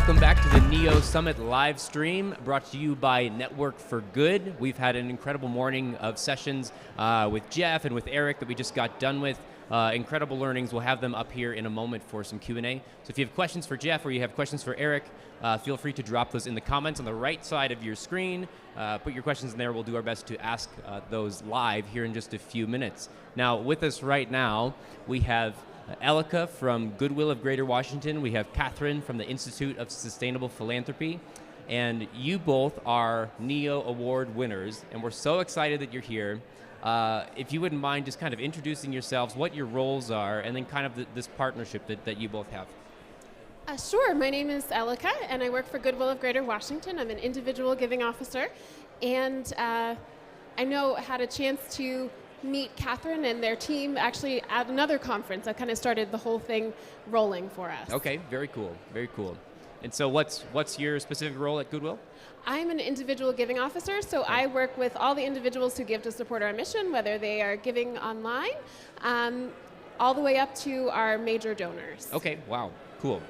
Welcome back to the NIO Summit live stream, brought to you by Network for Good. We've had an incredible morning of sessions with Jeff and with Eric that we just got done with. Incredible learnings. We'll have them up here in a moment for some Q&A. So if you have questions for Jeff or you have questions for Eric, feel free to drop those in the comments on the right side of your screen. Put your questions in there. We'll do our best to ask those live here in just a few minutes. Now, with us right now, we have Ellica from Goodwill of Greater Washington. We have Kathryn from the Institute of Sustainable Philanthropy. And you both are NIO Award winners, and we're so excited that you're here. If you wouldn't mind just kind of introducing yourselves, what your roles are, and then kind of this partnership that you both have. Sure. My name is Ellica, and I work for Goodwill of Greater Washington. I'm an individual giving officer, and I had a chance to meet Kathryn and their team actually at another conference that kind of started the whole thing rolling for us. Okay, very cool, very cool. And so what's your specific role at Goodwill? I'm an individual giving officer, so I work with all the individuals who give to support our mission, whether they are giving online, all the way up to our major donors. Okay, wow, cool,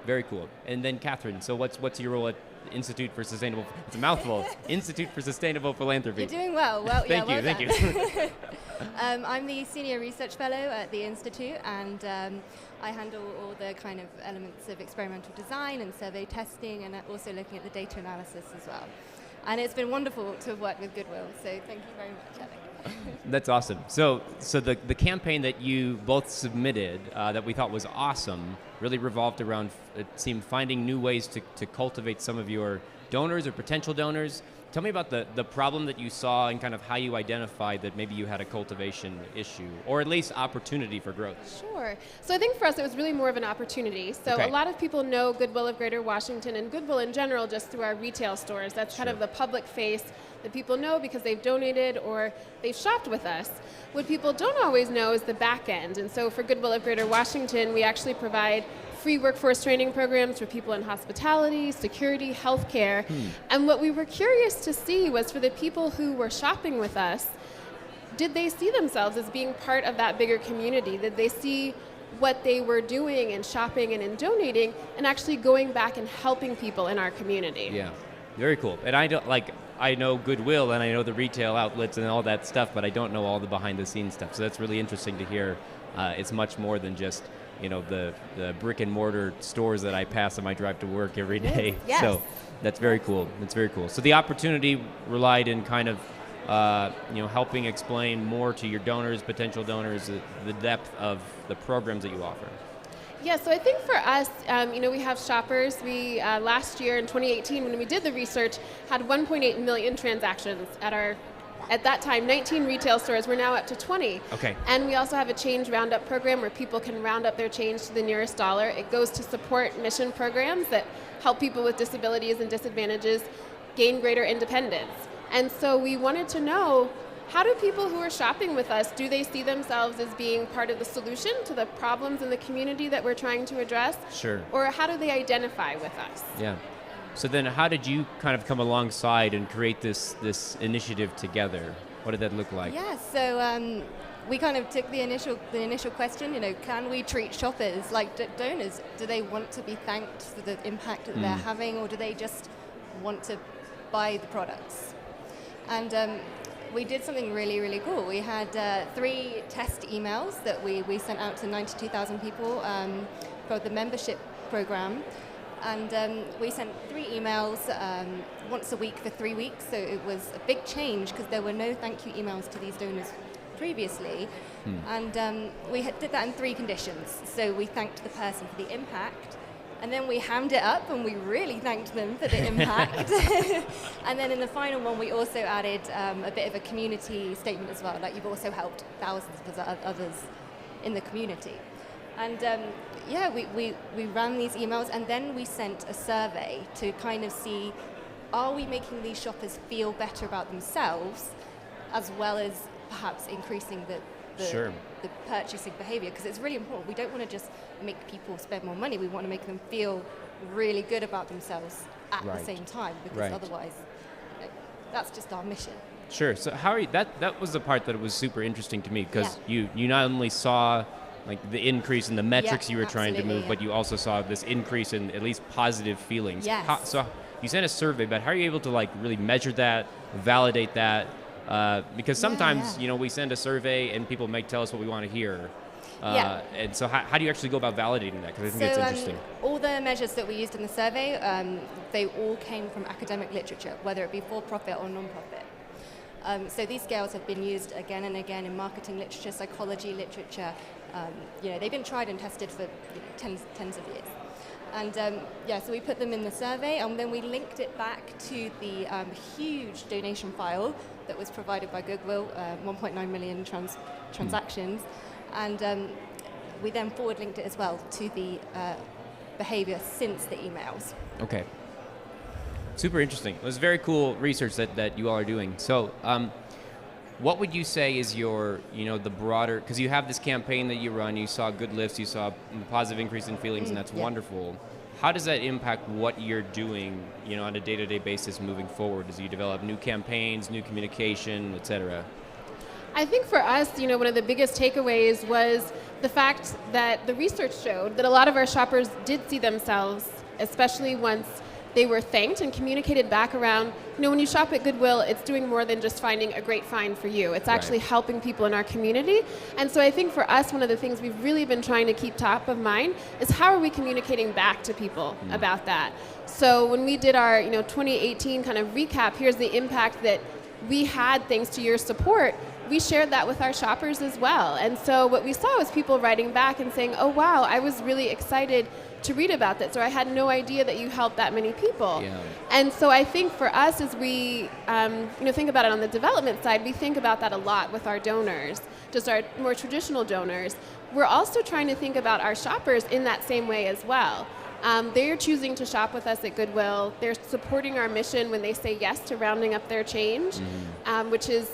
very cool. And then Kathryn, so what's your role at Institute for Sustainable, it's a mouthful, Institute for Sustainable Philanthropy. You're doing well. Thank you. I'm the Senior Research Fellow at the Institute, and I handle all the kind of elements of experimental design and survey testing, and also looking at the data analysis as well. And it's been wonderful to have worked with Goodwill, so thank you very much, Ellica. That's awesome. So the campaign that you both submitted that we thought was awesome really revolved around, it seemed, finding new ways to cultivate some of your donors or potential donors. Tell me about the problem that you saw and kind of how you identified that maybe you had a cultivation issue, or at least opportunity for growth. Sure. So I think for us it was really more of an opportunity. So a lot of people know Goodwill of Greater Washington and Goodwill in general just through our retail stores. That's kind of the public face that people know because they've donated or they've shopped with us. What people don't always know is the back end. And so for Goodwill of Greater Washington, we actually provide free workforce training programs for people in hospitality, security, healthcare. And what we were curious to see was for the people who were shopping with us, did they see themselves as being part of that bigger community? Did they see what they were doing and shopping and in donating and actually going back and helping people in our community? Yeah, very cool. And I know Goodwill and I know the retail outlets and all that stuff, but I don't know all the behind the scenes stuff. So that's really interesting to hear. It's much more than just the brick and mortar stores that I pass on my drive to work every day. Yes. So that's very cool. That's very cool. So the opportunity relied in kind of helping explain more to your donors, potential donors, the depth of the programs that you offer. Yeah, so I think for us, we have shoppers. We, last year in 2018, when we did the research, had 1.8 million transactions at that time, 19 retail stores. We're now up to 20. Okay. And we also have a change roundup program where people can round up their change to the nearest dollar. It goes to support mission programs that help people with disabilities and disadvantages gain greater independence. And so we wanted to know, how do people who are shopping with us, do they see themselves as being part of the solution to the problems in the community that we're trying to address? Sure. Or how do they identify with us? Yeah. So then how did you kind of come alongside and create this initiative together? What did that look like? Yeah, so we kind of took the initial question, can we treat shoppers like donors? Do they want to be thanked for the impact that they're having, or do they just want to buy the products? And we did something really, really cool. We had 3 test emails that we sent out to 92,000 people for the membership program. And we sent 3 emails once a week for 3 weeks, so it was a big change because there were no thank you emails to these donors previously. And we did that in 3 conditions. So we thanked the person for the impact, and then we hammed it up and we really thanked them for the impact. And then in the final one, we also added a bit of a community statement as well, like you've also helped thousands of others in the community. And we ran these emails, and then we sent a survey to kind of see, are we making these shoppers feel better about themselves, as well as perhaps increasing the purchasing behavior? Because it's really important. We don't want to just make people spend more money. We want to make them feel really good about themselves at the same time, because otherwise, that's just our mission. Sure. So how are you, that was the part that was super interesting to me, because you not only saw like the increase in the metrics you were trying to move, yeah. but you also saw this increase in at least positive feelings. Yes. So you sent a survey, but how are you able to like really measure that, validate that? Because sometimes, you know, we send a survey and people may tell us what we want to hear. And so how do you actually go about validating that? Because I think it's interesting. All the measures that we used in the survey, they all came from academic literature, whether it be for-profit or non-profit. So these scales have been used again and again in marketing literature, psychology literature. You know, they've been tried and tested for tens of years. And so we put them in the survey, and then we linked it back to the huge donation file that was provided by Goodwill, 1.9 million transactions. And we then forward linked it as well to the behavior since the emails. Okay. Super interesting. It was very cool research that you all are doing. So what would you say is your, you know, the broader, because you have this campaign that you run, you saw good lifts, you saw a positive increase in feelings, and that's wonderful. How does that impact what you're doing, you know, on a day-to-day basis moving forward as you develop new campaigns, new communication, et cetera? I think for us, you know, one of the biggest takeaways was the fact that the research showed that a lot of our shoppers did see themselves, especially once they were thanked and communicated back around, you know, when you shop at Goodwill, it's doing more than just finding a great find for you. It's actually helping people in our community. And so I think for us, one of the things we've really been trying to keep top of mind is how are we communicating back to people about that? So when we did our, you know, 2018 kind of recap, here's the impact that we had thanks to your support. We shared that with our shoppers as well. And so what we saw was people writing back and saying, oh wow, I was really excited to read about this, or I had no idea that you helped that many people. Yeah. And so I think for us, as we think about it on the development side, we think about that a lot with our donors, just our more traditional donors. We're also trying to think about our shoppers in that same way as well. They're choosing to shop with us at Goodwill. They're supporting our mission when they say yes to rounding up their change, which is,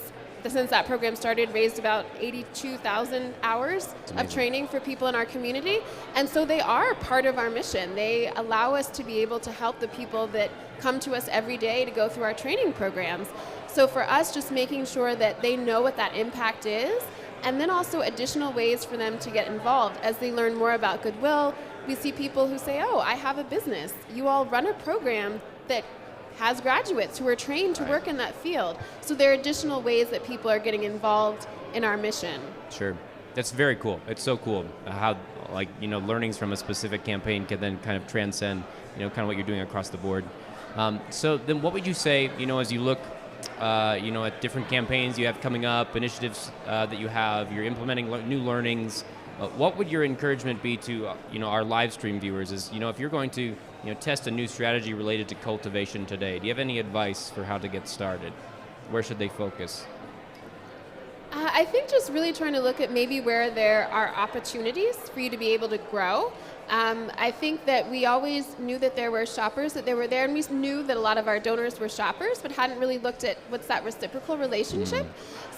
since that program started, raised about 82,000 hours of training for people in our community. And so they are part of our mission. They allow us to be able to help the people that come to us every day to go through our training programs. So for us, just making sure that they know what that impact is, and then also additional ways for them to get involved. As they learn more about Goodwill, we see people who say, oh, I have a business. You all run a program that has graduates who are trained to work in that field. So there are additional ways that people are getting involved in our mission. Sure. That's very cool. It's so cool how, like, you know, learnings from a specific campaign can then kind of transcend, you know, kind of what you're doing across the board. So then what would you say, you know, as you look, you know, at different campaigns you have coming up, initiatives that you have, you're implementing new learnings, what would your encouragement be to, you know, our live stream viewers is, you know, if you're going to, you know, test a new strategy related to cultivation today, do you have any advice for how to get started? Where should they focus? I think just really trying to look at maybe where there are opportunities for you to be able to grow. I think that we always knew that there were shoppers, that they were there, and we knew that a lot of our donors were shoppers, but hadn't really looked at what's that reciprocal relationship.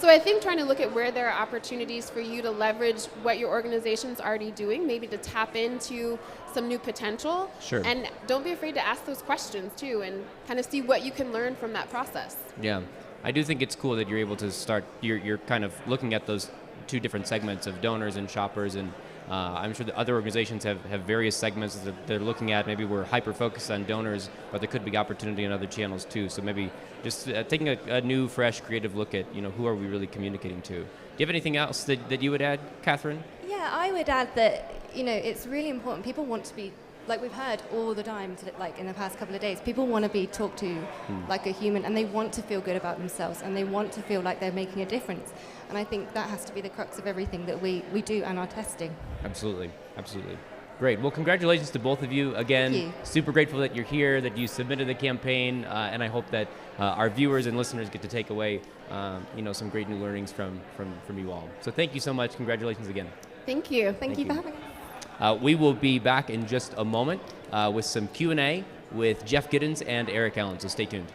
So I think trying to look at where there are opportunities for you to leverage what your organization's already doing, maybe to tap into some new potential. Sure. And don't be afraid to ask those questions too, and kind of see what you can learn from that process. Yeah. I do think it's cool that you're able to start, you're kind of looking at those two different segments of donors and shoppers, and I'm sure that other organizations have various segments that they're looking at. Maybe we're hyper-focused on donors, but there could be opportunity in other channels too. So maybe just taking a new, fresh, creative look at, you know, who are we really communicating to. Do you have anything else that you would add, Kathryn? Yeah, I would add that, you know, it's really important. People want to be, like we've heard all the time, like in the past couple of days, people want to be talked to like a human, and they want to feel good about themselves, and they want to feel like they're making a difference. And I think that has to be the crux of everything that we do and our testing. Absolutely, absolutely. Great. Well, congratulations to both of you. Again, Thank you. Super grateful that you're here, that you submitted the campaign, and I hope that our viewers and listeners get to take away, you know, some great new learnings from you all. So thank you so much. Congratulations again. Thank you. Thank you for having us. We will be back in just a moment with some Q&A with Jeff Giddens and Eric Allen, so stay tuned.